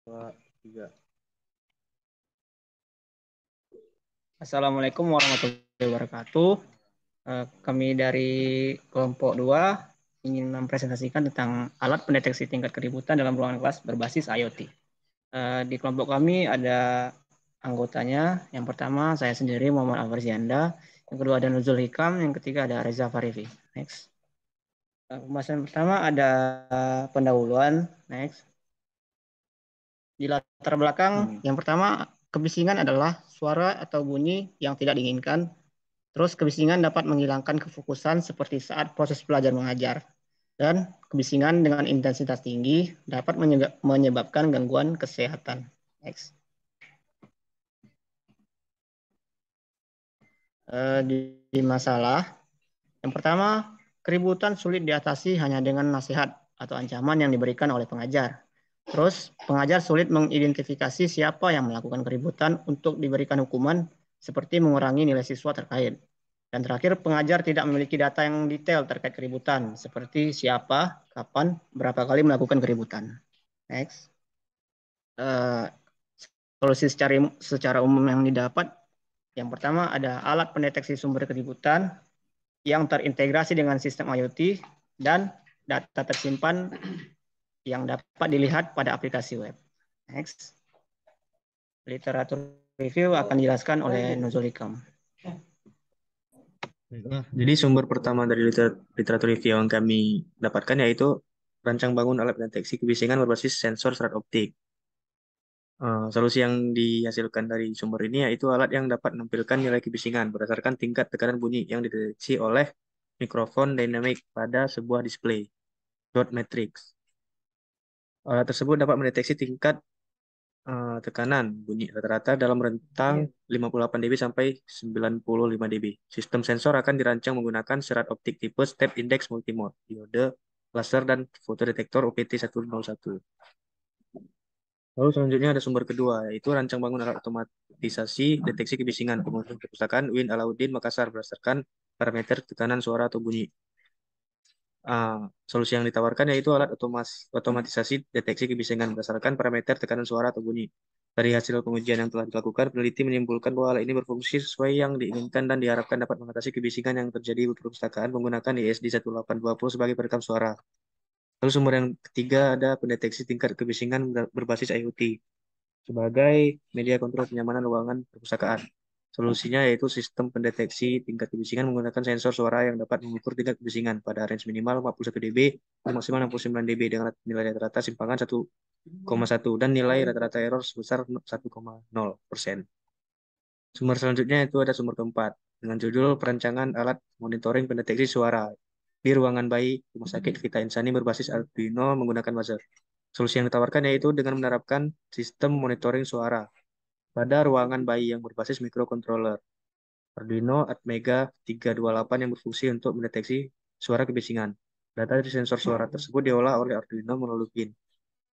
Dua, tiga. Assalamualaikum warahmatullahi wabarakatuh. Kami dari kelompok 2 ingin mempresentasikan tentang alat pendeteksi tingkat keributan dalam ruangan kelas berbasis IoT. Di kelompok kami ada anggotanya. Yang pertama saya sendiri Muhammad Alfarzianda, yang kedua ada Nuzul Hikam, yang ketiga ada Reza Farifi. Next. Pembahasan pertama ada pendahuluan. Next. Di latar belakang, yang pertama kebisingan adalah suara atau bunyi yang tidak diinginkan. Terus kebisingan dapat menghilangkan kefokusan seperti saat proses belajar mengajar. Dan kebisingan dengan intensitas tinggi dapat menyebabkan gangguan kesehatan. Next. Di masalah, yang pertama, keributan sulit diatasi hanya dengan nasihat atau ancaman yang diberikan oleh pengajar. Terus, pengajar sulit mengidentifikasi siapa yang melakukan keributan untuk diberikan hukuman, seperti mengurangi nilai siswa terkait. Dan terakhir, pengajar tidak memiliki data yang detail terkait keributan, seperti siapa, kapan, berapa kali melakukan keributan. Next. Uh, Solusi secara umum yang didapat, yang pertama ada alat pendeteksi sumber keributan yang terintegrasi dengan sistem IoT dan data tersimpan yang dapat dilihat pada aplikasi web. Next. Literatur review akan dijelaskan oleh Nuzul Hikam. Baiklah. Jadi sumber pertama dari literatur review yang kami dapatkan yaitu rancang bangun alat deteksi kebisingan berbasis sensor serat optik. Solusi yang dihasilkan dari sumber ini yaitu alat yang dapat menampilkan nilai kebisingan berdasarkan tingkat tekanan bunyi yang dideteksi oleh mikrofon dynamic pada sebuah display dot matrix. Alat tersebut dapat mendeteksi tingkat tekanan bunyi rata-rata dalam rentang 58 dB sampai 95 dB. Sistem sensor akan dirancang menggunakan serat optik tipe step index multimode, diode, laser, dan fotodetektor OPT101. Lalu selanjutnya ada sumber kedua, yaitu rancang bangun alat otomatisasi deteksi kebisingan pengunjung perpustakaan Win Alauddin Makassar berdasarkan parameter tekanan suara atau bunyi. Ah, Solusi yang ditawarkan yaitu alat otomatisasi deteksi kebisingan berdasarkan parameter tekanan suara atau bunyi. Dari hasil pengujian yang telah dilakukan, peneliti menyimpulkan bahwa alat ini berfungsi sesuai yang diinginkan dan diharapkan dapat mengatasi kebisingan yang terjadi di perpustakaan menggunakan ESD1820 sebagai perekam suara. Lalu sumber yang ketiga ada pendeteksi tingkat kebisingan berbasis IoT sebagai media kontrol kenyamanan ruangan perpustakaan. Solusinya yaitu sistem pendeteksi tingkat kebisingan menggunakan sensor suara yang dapat mengukur tingkat kebisingan pada range minimal 41 dB dan maksimal 69 dB dengan nilai rata-rata simpangan 1,1 dan nilai rata-rata error sebesar 1,0%. Sumber selanjutnya itu ada sumber keempat dengan judul perancangan alat monitoring pendeteksi suara di ruangan bayi Rumah Sakit Vita Insani berbasis Arduino menggunakan buzzer. Solusi yang ditawarkan yaitu dengan menerapkan sistem monitoring suara pada ruangan bayi yang berbasis microcontroller Arduino Atmega 328 yang berfungsi untuk mendeteksi suara kebisingan. Data dari sensor suara tersebut diolah oleh Arduino melalui pin.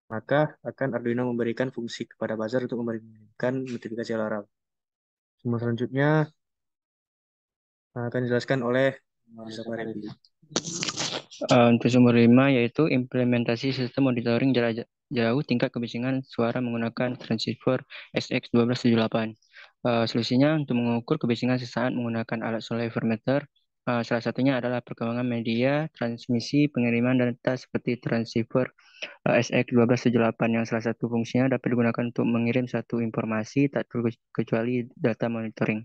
Maka akan Arduino memberikan fungsi kepada buzzer untuk memberikan notifikasi alarm. Sumber selanjutnya akan dijelaskan oleh Reza Farifi. Untuk sumber 5 yaitu implementasi sistem monitoring jarak jauh tingkat kebisingan suara menggunakan transceiver SX1278. Solusinya untuk mengukur kebisingan sesaat menggunakan alat solarimeter. Salah satunya adalah perkembangan media transmisi pengiriman data seperti transceiver SX1278 yang salah satu fungsinya dapat digunakan untuk mengirim satu informasi tak terkecuali data monitoring.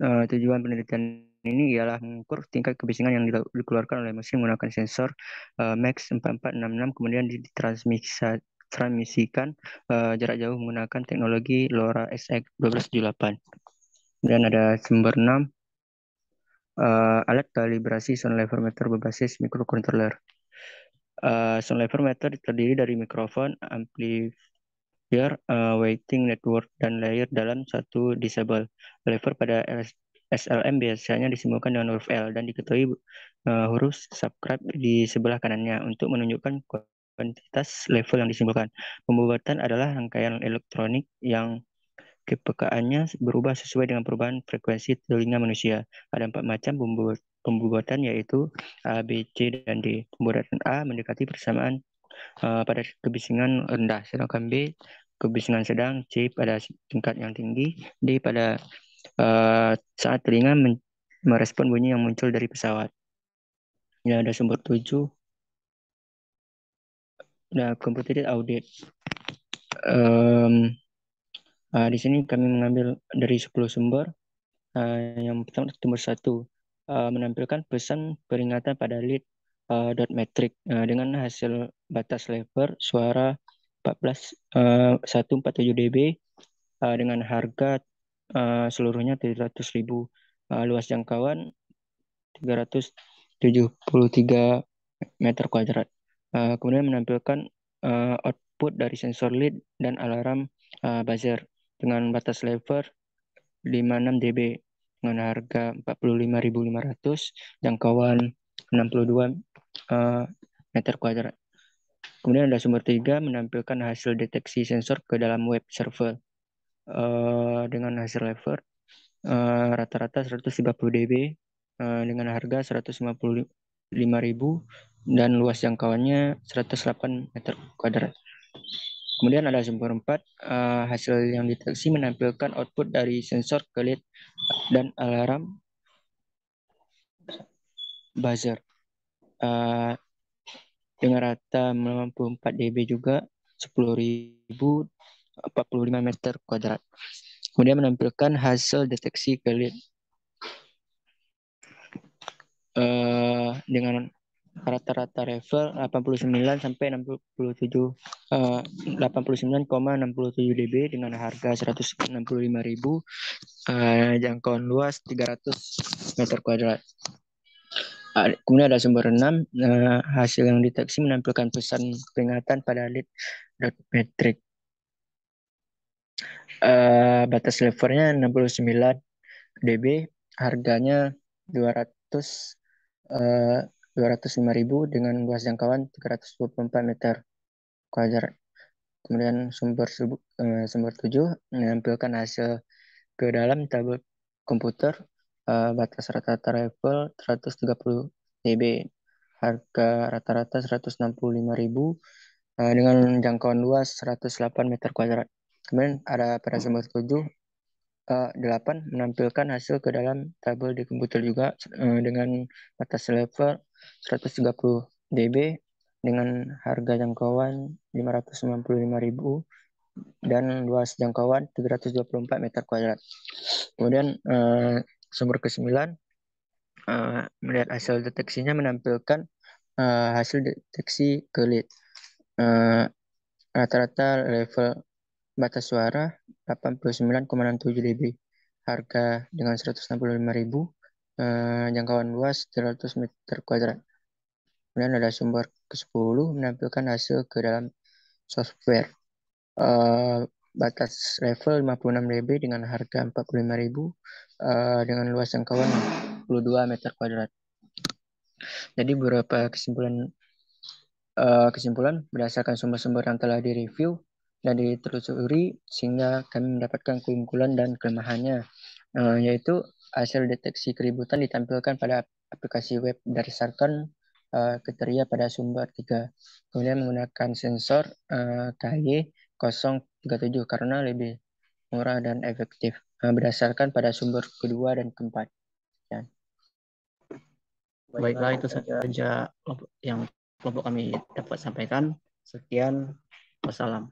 Tujuan penelitian ini ialah mengukur tingkat kebisingan yang dikeluarkan oleh mesin menggunakan sensor MAX 4466 kemudian ditransmisikan jarak jauh menggunakan teknologi LoRa SX1278. Kemudian ada sumber 6, alat kalibrasi sound level meter berbasis microcontroller. Sound level meter terdiri dari mikrofon, amplifier, weighting network, dan layer dalam satu disable. Lever pada SLM biasanya disimbolkan dengan huruf L dan diketahui huruf subscribe di sebelah kanannya untuk menunjukkan kuantitas level yang disimbolkan. Pembuatan adalah rangkaian elektronik yang kepekaannya berubah sesuai dengan perubahan frekuensi telinga manusia. Ada 4 macam pembuatan yaitu A, B, C, dan D. Pembuatan A mendekati persamaan pada kebisingan rendah, sedangkan B kebisingan sedang, C pada tingkat yang tinggi, D pada saat telinga merespon bunyi yang muncul dari pesawat. Ini ada sumber 7. Nah, completed audit. Di sini kami mengambil dari 10 sumber. Yang pertama, nomor 1, menampilkan pesan peringatan pada lead dot metric dengan hasil batas level suara 147 dB dengan harga seluruhnya 700.000, luas jangkauan 373 meter kuadrat. Kemudian menampilkan output dari sensor lead dan alarm buzzer dengan batas level 56 dB dengan harga 45.500, jangkauan 62 meter kuadrat. Kemudian ada sumber 3, menampilkan hasil deteksi sensor ke dalam web server dengan hasil level rata-rata 130 dB dengan harga 155.000 dan luas jangkauannya 108 meter kuadrat. Kemudian ada sumber 4, hasil yang deteksi menampilkan output dari sensor ke lead dan alarm buzzer dengan rata 94 dB juga 10.045 meter kuadrat. Kemudian menampilkan hasil deteksi ke lead dengan rata-rata level 89 sampai 67 89,67 dB dengan harga 165.000, jangkauan luas 300 meter kuadrat. Kemudian ada sumber 6, hasil yang deteksi menampilkan pesan peringatan pada lead metric. Batas levelnya 69 dB, harganya 205.000 dengan luas jangkauan 324 meter kuadrat. Kemudian sumber 7 menampilkan hasil ke dalam tabel komputer, batas rata-rata level 130 dB, harga rata-rata 165.000 dengan jangkauan luas 108 meter kuadrat. Kemudian ada pada sumber 8 menampilkan hasil ke dalam tabel di komputer juga dengan batas level 130 dB dengan harga jangkauan 595.000 dan luas jangkauan 324 meter kuadrat. Kemudian sumber ke-9 melihat hasil deteksinya menampilkan hasil deteksi ke lead. Rata-rata level batas suara 89,67 dB. Harga dengan 165.000, jangkauan luas 300 meter kuadrat. Kemudian ada sumber ke-10 menampilkan hasil ke dalam software. Batas level 56 dB dengan harga 45.000 dengan luas jangkauan 62 meter kuadrat. Jadi beberapa kesimpulan berdasarkan sumber-sumber yang telah direview dan ditelusuri sehingga kami mendapatkan keunggulan dan kelemahannya, yaitu hasil deteksi keributan ditampilkan pada aplikasi web berdasarkan kriteria pada sumber 3. Kemudian menggunakan sensor KY 037 karena lebih murah dan efektif berdasarkan pada sumber kedua dan keempat. Ya. Baiklah, itu saja yang kelompok kami dapat sampaikan. Sekian, wassalam.